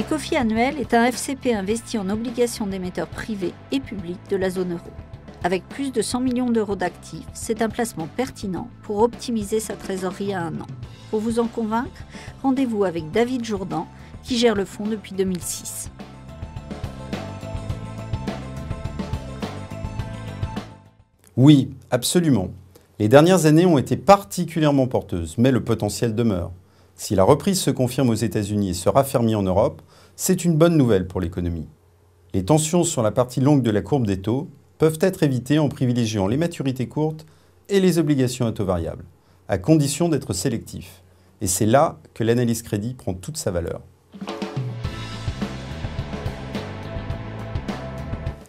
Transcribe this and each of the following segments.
Ecofi Annuel est un FCP investi en obligations d'émetteurs privés et publics de la zone euro. Avec plus de 100 millions d'euros d'actifs, c'est un placement pertinent pour optimiser sa trésorerie à 1 an. Pour vous en convaincre, rendez-vous avec David Jourdan, qui gère le fonds depuis 2006. Oui, absolument. Les dernières années ont été particulièrement porteuses, mais le potentiel demeure. Si la reprise se confirme aux États-Unis et se raffermit en Europe, c'est une bonne nouvelle pour l'économie. Les tensions sur la partie longue de la courbe des taux peuvent être évitées en privilégiant les maturités courtes et les obligations à taux variable, à condition d'être sélectif. Et c'est là que l'analyse crédit prend toute sa valeur.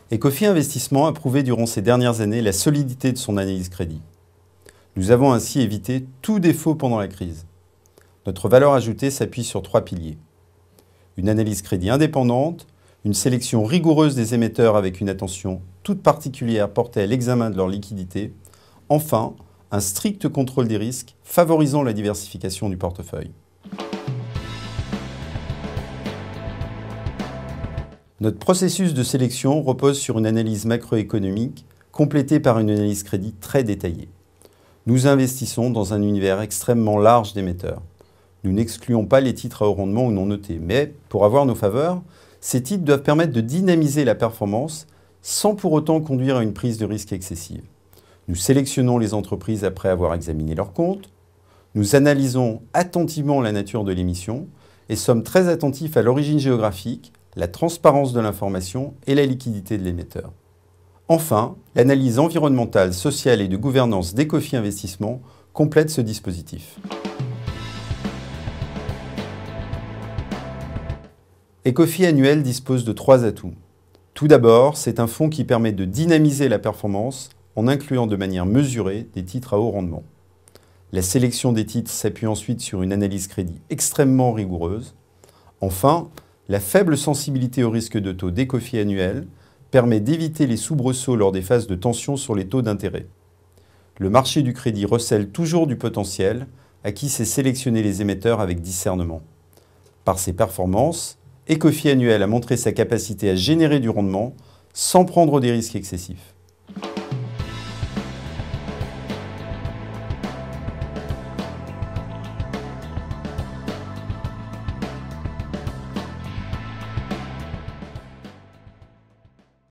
Ecofi Investissement a prouvé durant ces dernières années la solidité de son analyse crédit. Nous avons ainsi évité tout défaut pendant la crise. Notre valeur ajoutée s'appuie sur 3 piliers. Une analyse crédit indépendante, une sélection rigoureuse des émetteurs avec une attention toute particulière portée à l'examen de leur liquidité, enfin, un strict contrôle des risques favorisant la diversification du portefeuille. Notre processus de sélection repose sur une analyse macroéconomique complétée par une analyse crédit très détaillée. Nous investissons dans un univers extrêmement large d'émetteurs. Nous n'excluons pas les titres à haut rendement ou non notés, mais pour avoir nos faveurs, ces titres doivent permettre de dynamiser la performance sans pour autant conduire à une prise de risque excessive. Nous sélectionnons les entreprises après avoir examiné leurs comptes, nous analysons attentivement la nature de l'émission et sommes très attentifs à l'origine géographique, la transparence de l'information et la liquidité de l'émetteur. Enfin, l'analyse environnementale, sociale et de gouvernance d'Ecofi Investissement complète ce dispositif. Ecofi Annuel dispose de 3 atouts. Tout d'abord, c'est un fonds qui permet de dynamiser la performance en incluant de manière mesurée des titres à haut rendement. La sélection des titres s'appuie ensuite sur une analyse crédit extrêmement rigoureuse. Enfin, la faible sensibilité au risque de taux d'Ecofi Annuel permet d'éviter les soubresauts lors des phases de tension sur les taux d'intérêt. Le marché du crédit recèle toujours du potentiel à qui sait sélectionner les émetteurs avec discernement. Par ses performances, Ecofi Annuel a montré sa capacité à générer du rendement sans prendre des risques excessifs.